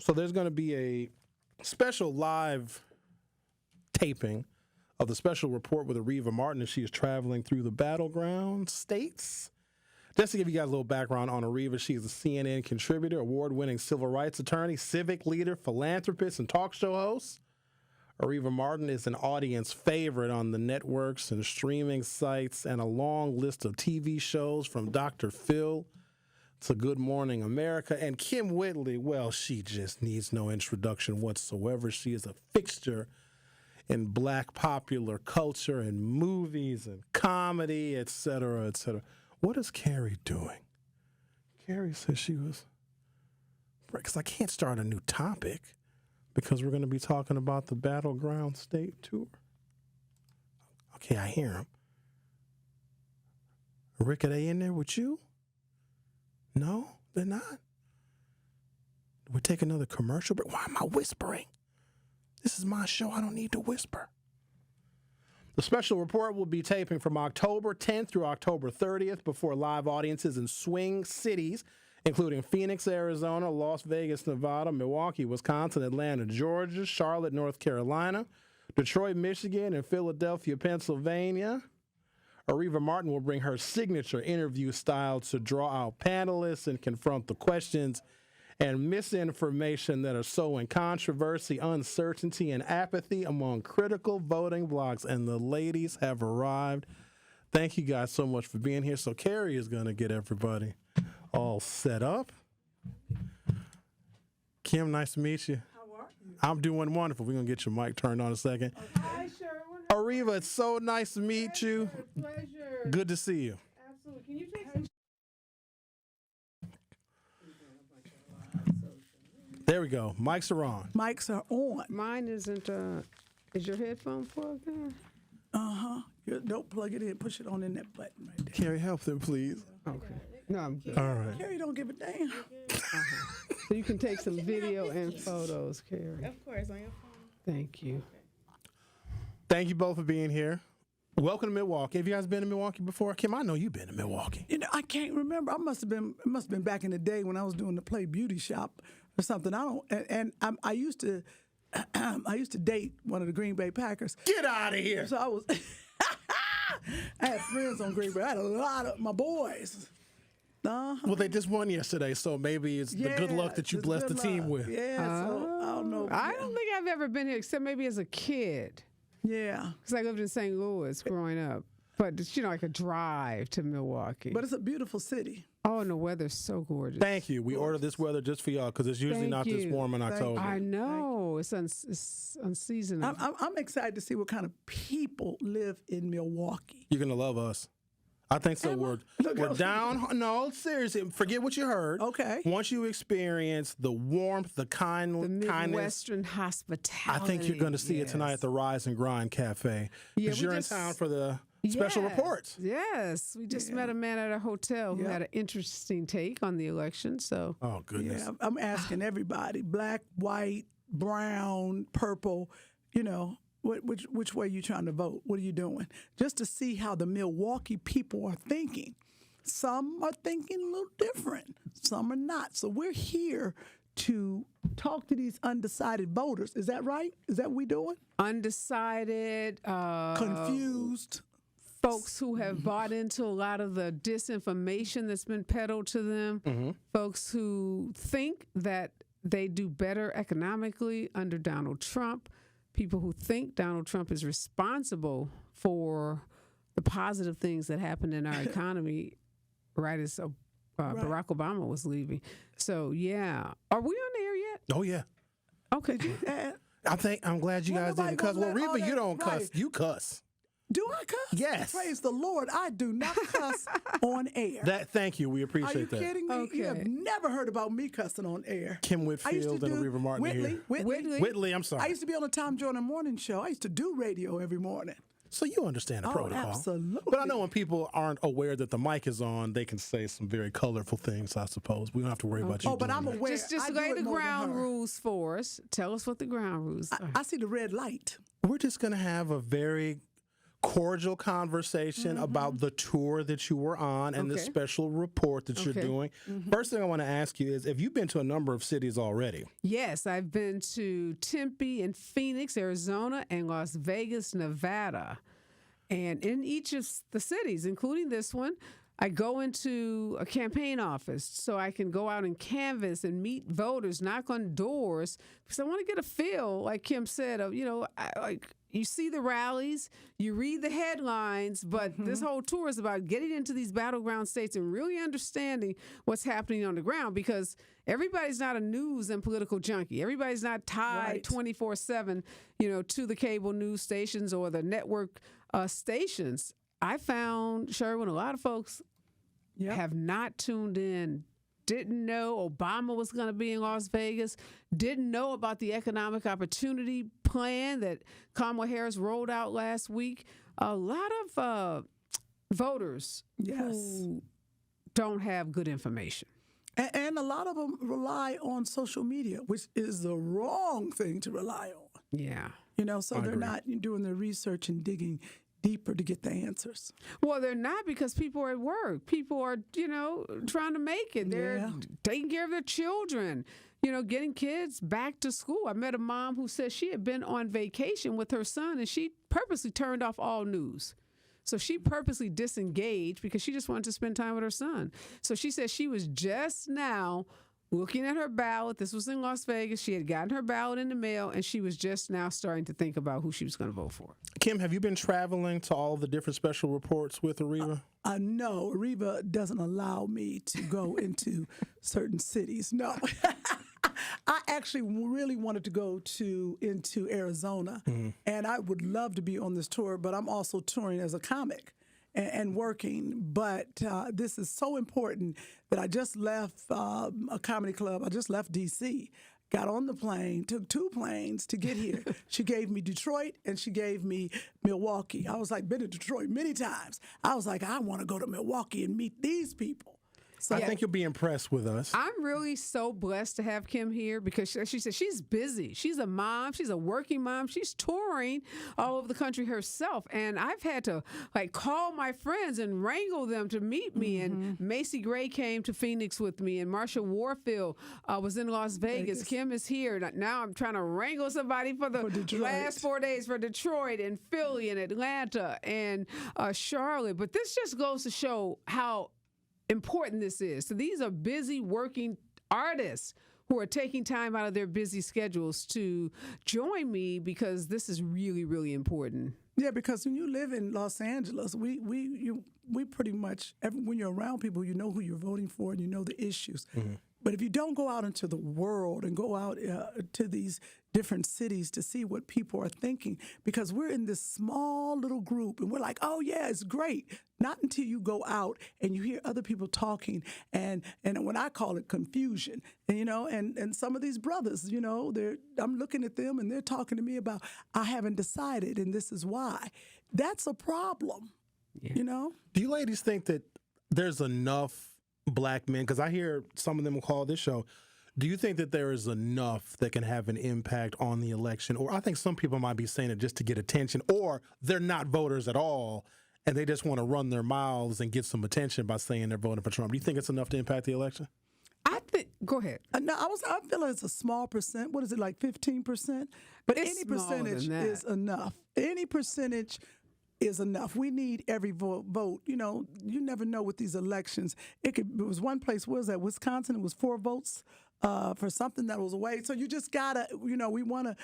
So there's going to be a special live taping of the special report with Areva Martin as she is traveling through the battleground states. Just to give you guys a little background on Areva, she is a CNN contributor, award-winning civil rights attorney, civic leader, philanthropist, and talk show host. Areva Martin is an audience favorite on the networks and streaming sites, and a long list of TV shows from Dr. Phil to Good Morning America. And Kym Whitley, well, she just needs no introduction whatsoever. She is a fixture in Black popular culture and movies and comedy, et cetera, et cetera. What is Carrie doing? Carrie says she was, because I can't start a new topic because we're going to be talking about the Battleground State Tour. Okay, I hear him. Rick, are they in there with you? No, they're not. We'll take another commercial break. Why am I whispering? This is my show. I don't need to whisper. The special report will be taping from October 10th through October 30th before live audiences in swing cities, including Phoenix, Arizona, Las Vegas, Nevada, Milwaukee, Wisconsin, Atlanta, Georgia, Charlotte, North Carolina, Detroit, Michigan, and Philadelphia, Pennsylvania. Areva Martin will bring her signature interview style to draw out panelists and confront the questions and misinformation that are sowing controversy, uncertainty, and apathy among critical voting blocs. And the ladies have arrived. Thank you guys so much for being here. So Carrie is going to get everybody all set up. Kym, nice to meet you. How are you? I'm doing wonderful. We're going to get your mic turned on in a second. Okay. Hi, Sherwin. Areva, it's so nice to meet you. Pleasure. Good to see you. Absolutely. Can you take some? There we go. Mics are on. Mics are on. Mine isn't, is your headphone plugged in? Uh-huh. Don't plug it in. Push it on in that button right there. Carrie, help them, please. Okay. No, I'm good. All right. Carrie don't give a damn. So you can take some video and photos, Carrie. Of course, on your phone. Thank you. Thank you both for being here. Welcome to Milwaukee. Have you guys been to Milwaukee before? Kym, I know you've been to Milwaukee. You know, I can't remember. It must have been back in the day when I was doing the Play Beauty Shop or something. I used to date one of the Green Bay Packers. Get out of here. So I was I had friends on Green Bay. I had a lot of my boys. Well, they just won yesterday, so maybe it's the good luck that you it's blessed the good team luck. with. Yeah, so I don't know. I don't think I've ever been here except maybe as a kid. Yeah. Because I lived in St. Louis growing up. But it's, like a drive to Milwaukee. But it's a beautiful city. Oh, and the weather's so gorgeous. Thank you. We ordered this weather just for y'all because it's usually Thank not this you. warm in October. I know. It's unseasonable. I'm excited to see what kind of people live in Milwaukee. You're going to love us. I think so. We're down. No, seriously. Forget what you heard. Okay. Once you experience the warmth, the kindness, Midwestern hospitality. I think you're going to see it tonight at the Rise and Grind Cafe. Yeah, Because you're in town for the special reports. Yes. We just met a man at a hotel who had an interesting take on the election. So. Oh, goodness. Yeah, I'm asking everybody, black, white, brown, purple, which way you trying to vote? What are you doing? Just to see how the Milwaukee people are thinking. Some are thinking a little different. Some are not. So we're here to talk to these undecided voters. Is that right? Is that what we doing? Undecided. Confused. Folks who have bought into a lot of the disinformation that's been peddled to them. Folks who think that they do better economically under Donald Trump. People who think Donald Trump is responsible for the positive things that happened in our economy right as Barack Obama was leaving. So, yeah. Are we on the air yet? Oh, yeah. Okay. I'm glad you guys didn't cuss. Well, Reba, you don't cuss. You cuss. Do I cuss? Yes. Praise the Lord. I do not cuss on air. Thank you. We appreciate that. Are you kidding me? Okay. You have never heard about me cussing on air. Kym Whitfield and Areva Martin here. Whitley, I'm sorry. I used to be on the Tom Jordan morning show. I used to do radio every morning. So you understand the protocol. Absolutely. But I know when people aren't aware that the mic is on, they can say some very colorful things, I suppose. We don't have to worry about you. Oh, but doing I'm that. aware. Just lay the ground rules for us. Tell us what the ground rules are. I see the red light. We're just going to have a very cordial conversation about the tour that you were on and the Okay. special report that you're Okay. doing. First thing I want to ask you is, have you been to a number of cities already? Yes, I've been to Tempe and Phoenix, Arizona, and Las Vegas, Nevada. And in each of the cities, including this one, I go into a campaign office so I can go out and canvass and meet voters, knock on doors, because I want to get a feel, like Kym said, of, like you see the rallies, you read the headlines, but this whole tour is about getting into these battleground states and really understanding what's happening on the ground, because everybody's not a news and political junkie. Everybody's not tied Right. 24/7, to the cable news stations or the network stations. I found, Sherwin, a lot of folks Yep. have not tuned in, didn't know Obama was going to be in Las Vegas, didn't know about the economic opportunity plan that Kamala Harris rolled out last week. A lot of voters Yes. who don't have good information. And a lot of them rely on social media, which is the wrong thing to rely on. Yeah. So they're not doing their research and digging deeper to get the answers. Well, they're not, because people are at work. People are, trying to make it. They're Yeah. taking care of their children, getting kids back to school. I met a mom who said she had been on vacation with her son and she purposely turned off all news. So she purposely disengaged because she just wanted to spend time with her son. So she said she was just now looking at her ballot. This was in Las Vegas. She had gotten her ballot in the mail, and she was just now starting to think about who she was going to vote for. Kym, have you been traveling to all of the different special reports with Ariva? No, Reva doesn't allow me to go into certain cities. No. I actually really wanted to go into Arizona, and I would love to be on this tour, but I'm also touring as a comic and working. But this is so important that I just left a comedy club. I just left D.C., got on the plane, took 2 planes to get here. She gave me Detroit and she gave me Milwaukee. I was like, been to Detroit many times. I was like, I want to go to Milwaukee and meet these people. So I think you'll be impressed with us. I'm really so blessed to have Kym here because she said she's busy. She's a mom. She's a working mom. She's touring all over the country herself. And I've had to call my friends and wrangle them to meet me. And Macy Gray came to Phoenix with me, and Marsha Warfield was in Las Vegas. Kym is here. Now I'm trying to wrangle somebody for the last 4 days for Detroit and Philly and Atlanta and Charlotte. But this just goes to show how important this is. So these are busy working artists who are taking time out of their busy schedules to join me because this is really, really important. Yeah, because when you live in Los Angeles, we pretty much, when you're around people, you know who you're voting for and you know the issues. But if you don't go out into the world and go out to these different cities to see what people are thinking, because we're in this small little group and we're like, oh yeah, it's great. Not until you go out and you hear other people talking and when I call it confusion, and some of these brothers, I'm looking at them and they're talking to me about, I haven't decided and this is why. That's a problem, Do you ladies think that there's enough Black men, because I hear some of them will call this show, do you think that there is enough that can have an impact on the election? Or I think some people might be saying it just to get attention, or they're not voters at all and they just want to run their mouths and get some attention by saying they're voting for Trump. Do you think it's enough to impact the election? I think, go ahead. No, I feel it's a small percent. What is it, like 15%? But It's any smaller percentage than that. is enough. Any percentage is enough. We need every vote. You never know with these elections. It was one place, what was that, Wisconsin? It was 4 votes for something that was away. So you just gotta, we want to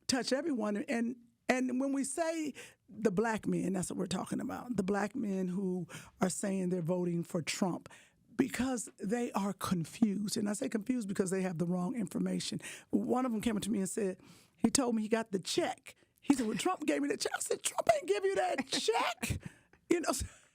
touch everyone. And when we say the Black men, that's what we're talking about. The Black men who are saying they're voting for Trump because they are confused. And I say confused because they have the wrong information. One of them came up to me and said, he told me he got the check. He said, well, Trump gave me that check. I said, Trump ain't give you that check.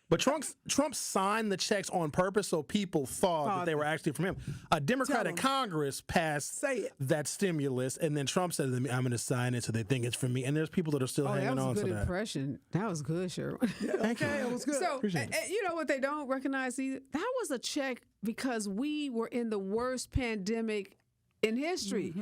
But Trump signed the checks on purpose so people thought that they were actually from him. A Democratic Congress passed that stimulus, and then Trump said, I'm going to sign it so they think it's from me. And there's people that are still hanging on to that. That was a good impression. That was good, Sherwin. Okay, it was good. So, you know what they don't recognize either? That was a check because we were in the worst pandemic in history.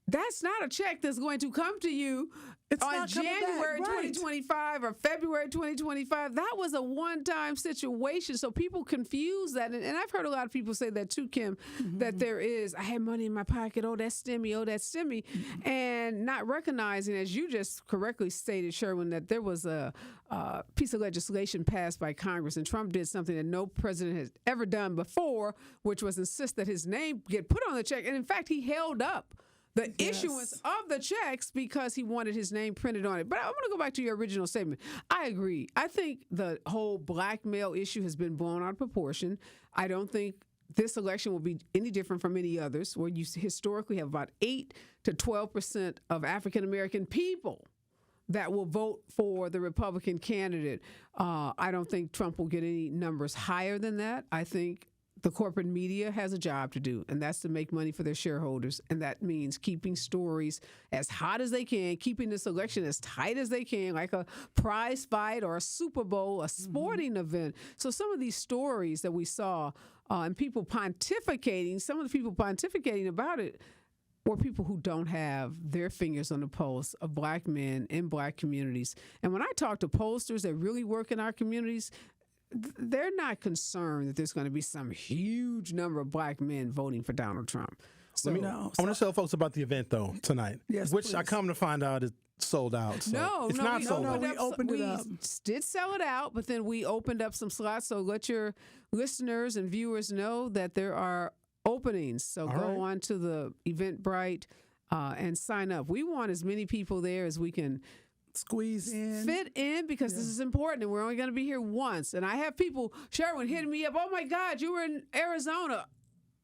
that's not a check that's going to come to you It's on not coming back, January right. 2025 or February 2025. That was a one-time situation. So people confuse that. And I've heard a lot of people say that too, Kim, that there is, I had money in my pocket. Oh, that's stimmy. Oh, that's stimmy. And not recognizing, as you just correctly stated, Sherwin, that there was a piece of legislation passed by Congress, and Trump did something that no president has ever done before, which was insist that his name get put on the check. And in fact, he held up the issuance of the checks because he wanted his name printed on it. But I want to go back to your original statement. I agree. I think the whole blackmail issue has been blown out of proportion. I don't think this election will be any different from any others, where you historically have about 8 to 12% of African American people that will vote for the Republican candidate. I don't think Trump will get any numbers higher than that. I think the corporate media has a job to do, and that's to make money for their shareholders. And that means keeping stories as hot as they can, keeping this election as tight as they can, like a prize fight or a Super Bowl, a sporting event. So some of these stories that we saw and people pontificating, some of the people pontificating about it were people who don't have their fingers on the pulse of black men in black communities. And when I talk to pollsters that really work in our communities, they're not concerned that there's going to be some huge number of black men voting for Donald Trump. So, I want to tell folks about the event, though, tonight, Yes, which I please. come to find out is sold out. So it's not sold out. We opened it up. We did sell it out, but then we opened up some slots. So let your listeners and viewers know that there are openings. So go on to the Eventbrite and sign up. We want as many people there as we can Squeeze in. fit in, because this is important, and we're only going to be here once. And I have people, Sherwin, hitting me up, oh my God, you were in Arizona.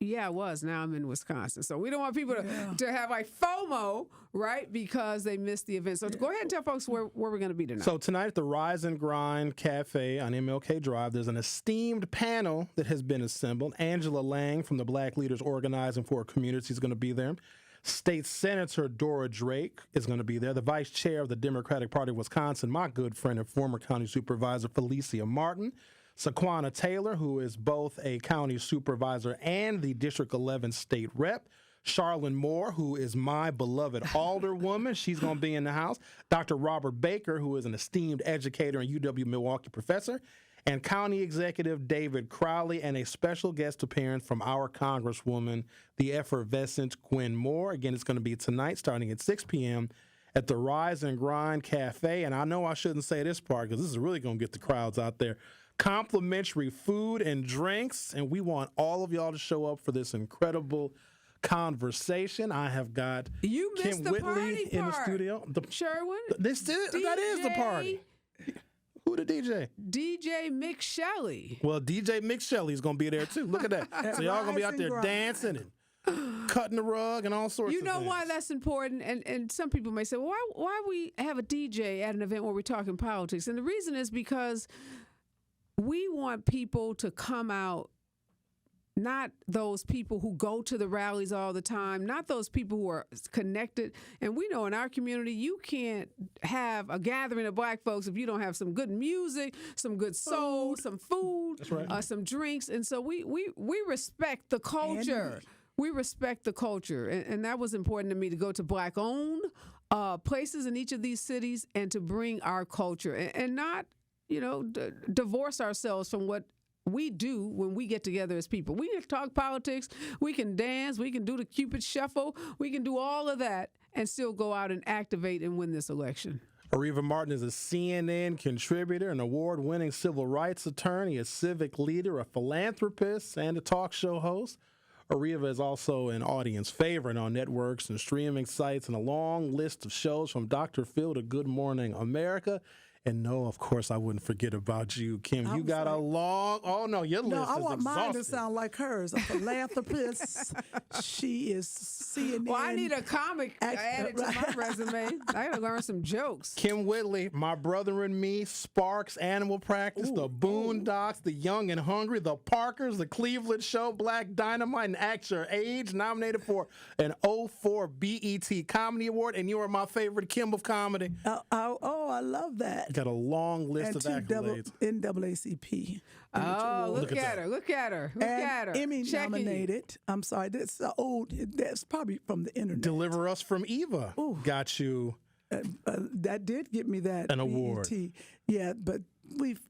Yeah, I was. Now I'm in Wisconsin. So we don't want people to have like FOMO, right? Because they missed the event. So go ahead and tell folks where we're going to be tonight. So tonight at the Rise and Grind Cafe on MLK Drive, there's an esteemed panel that has been assembled. Angela Lang from the Black Leaders Organizing for a Community is going to be there. State Senator Dora Drake is going to be there. The Vice Chair of the Democratic Party of Wisconsin, my good friend and former County Supervisor Felicia Martin. Saquana Taylor, who is both a county supervisor and the District 11 state rep. Charlene Moore, who is my beloved alderwoman. She's going to be in the house. Dr. Robert Baker, who is an esteemed educator and UW-Milwaukee professor. And County Executive David Crowley, and a special guest appearance from our Congresswoman, the effervescent Gwen Moore. Again, it's going to be tonight starting at 6 p.m. at the Rise and Grind Cafe. And I know I shouldn't say this part because this is really going to get the crowds out there. Complimentary food and drinks, and we want all of y'all to show up for this incredible conversation. I have got You missed Kym the Whitley party in the part. studio. Sherwin? That is the party. Who the DJ? DJ Mick Shelley. Well, DJ Mick Shelley is going to be there too. Look at that. So y'all going to be out there dancing and cutting the rug and all sorts of You know things. why that's important? And some people may say, well, why we have a DJ at an event where we're talking politics? And the reason is because we want people to come out, not those people who go to the rallies all the time, not those people who are connected. And we know in our community, you can't have a gathering of black folks if you don't have some good music, some good soul, some food, some drinks. And so we respect the culture. We respect the culture. And that was important to me, to go to black-owned places in each of these cities and to bring our culture and not, divorce ourselves from what we do when we get together as people. We can talk politics, we can dance, we can do the Cupid Shuffle, we can do all of that and still go out and activate and win this election. Ariva Martin is a CNN contributor, an award-winning civil rights attorney, a civic leader, a philanthropist, and a talk show host. Ariva is also an audience favorite on networks and streaming sites, and a long list of shows from Dr. Phil to Good Morning America. And no, of course, I wouldn't forget about you, Kim. You got a long, your list is I want mine to exhaustive. sound like hers. A philanthropist. She is CNN. Well, I need a comic added to my resume. I got to learn some jokes. Kym Whitley, My Brother and Me, Sparks, Animal Practice, The Boondocks, The Young and Hungry, The Parkers, The Cleveland Show, Black Dynamite, and Act Your Age, nominated for an 04 BET Comedy Award. And you are my favorite Kim of comedy. I love that. Got a long list of and 2 accolades. NAACP. Oh, Look look at at that. her. Look at her. Look and at her. Emmy Checking you. nominated. I'm sorry, that's old. That's probably from the internet. Deliver Us from Eva. Got you. That did get me that An award. BET. Yeah, but we've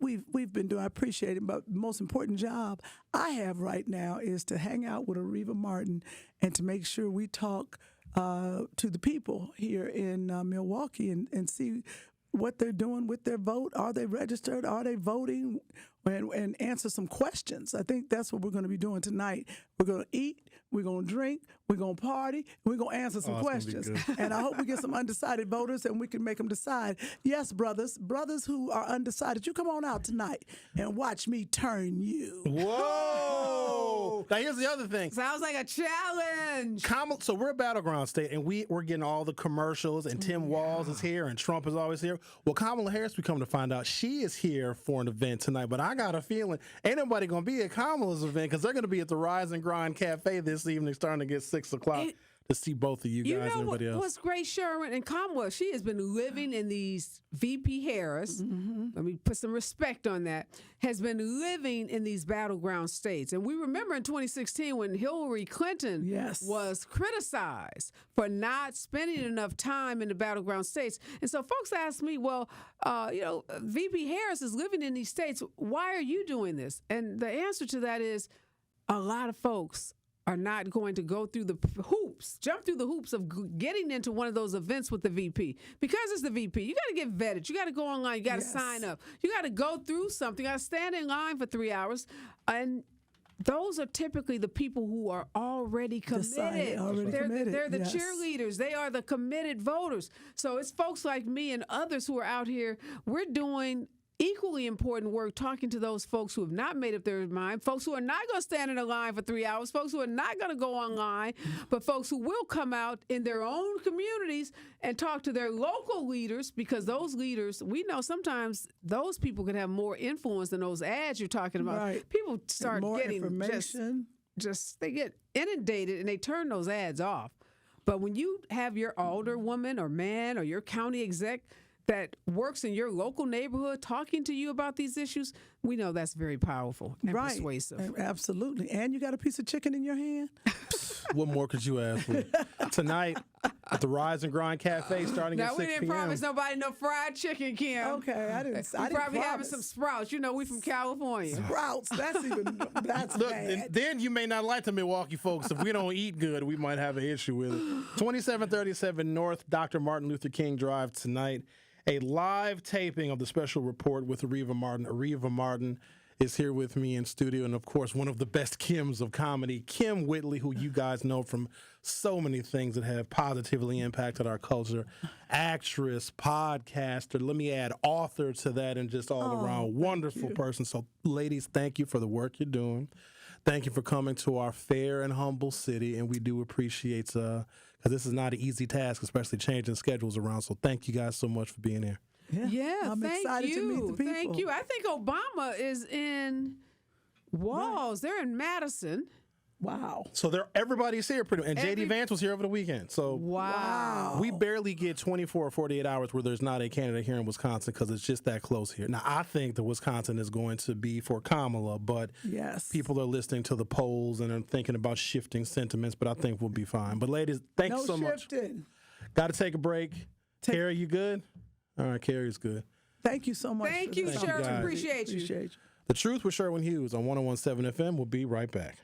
been doing. I appreciate it, but the most important job I have right now is to hang out with Areva Martin and to make sure we talk to the people here in Milwaukee and see what they're doing with their vote. Are they registered? Are they voting? And answer some questions. I think that's what we're going to be doing tonight. We're going to eat, we're going to drink, we're going to party, and we're going to answer some that's gonna be questions. good. And I hope we get some undecided voters and we can make them decide. Yes, brothers who are undecided, you come on out tonight and watch me turn you. Whoa! Now here's the other thing. Sounds like a challenge. So we're a battleground state, and we're getting all the commercials, and Tim Walz is here, and Trump is always here. Well, Kamala Harris, we come to find out, she is here for an event tonight, but I got a feeling ain't nobody going to be at Kamala's event because they're going to be at the Rise and Grind Cafe this evening starting to get 6 o'clock to see both of you guys You and know everybody else. what's great, Sherwin and Kamala? She has been living in these VP Harris. Let me put some respect on that. Has been living in these battleground states, and we remember in 2016 when Hillary Clinton Yes. was criticized for not spending enough time in the battleground states. And so, folks ask me, well, VP Harris is living in these states. Why are you doing this? And the answer to that is a lot of folks are not going to go through the jump through the hoops of getting into one of those events with the VP. Because it's the VP, you got to get vetted. You got to go online. You got to sign up. You got to go through something. You got to stand in line for 3 hours. And those are typically the people who are already committed. They're the yes. cheerleaders. They are the committed voters. So it's folks like me and others who are out here. We're doing equally important work talking to those folks who have not made up their mind, folks who are not going to stand in a line for 3 hours, folks who are not going to go online, but folks who will come out in their own communities and talk to their local leaders, because those leaders, we know sometimes those people can have more influence than those ads you're talking about. Right. People start more getting information. they get inundated and they turn those ads off. But when you have your alderwoman or man or your county exec that works in your local neighborhood talking to you about these issues, we know that's very powerful and persuasive. Absolutely. And you got a piece of chicken in your hand? What more could you ask for? Tonight at the Rise and Grind Cafe starting at 6 Now, we didn't promise nobody no fried chicken, Kim. Okay, I didn't Probably having promise. some Sprouts. You know, we from California. Sprouts. That's Look, bad. then you may not like the Milwaukee folks. If we don't eat good, we might have an issue with it. 2737 North Dr. Martin Luther King Drive tonight. A live taping of the special report with Areva Martin. Areva Martin is here with me in studio, and of course, one of the best Kims of comedy, Kym Whitley, who you guys know from so many things that have positively impacted our culture. Actress, podcaster, let me add author to that, and just all around wonderful person. So, ladies, thank you for the work you're doing. Thank you for coming to our fair and humble city, and we do appreciate because this is not an easy task, especially changing schedules around. So thank you guys so much for being here. Yeah, I'm thank excited you. to meet the people. Thank you. I think Obama is in Walls. They're in Madison. Wow. So everybody's here pretty much. And J.D. Vance was here over the weekend. So Wow. we barely get 24 or 48 hours where there's not a candidate here in Wisconsin because it's just that close here. Now, I think that Wisconsin is going to be for Kamala, but Yes. people are listening to the polls and are thinking about shifting sentiments, but I think we'll be fine. But ladies, thank you so much. shifting. Got to take a break. Carrie, you good? All right, Carrie's good. Thank you so much. Thank for you, this. Sherwin. guys. Appreciate you. Appreciate you. The Truth with Sherwin Hughes on 101.7 FM. We'll be right back.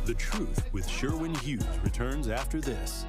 The Truth with Sherwin Hughes returns after this.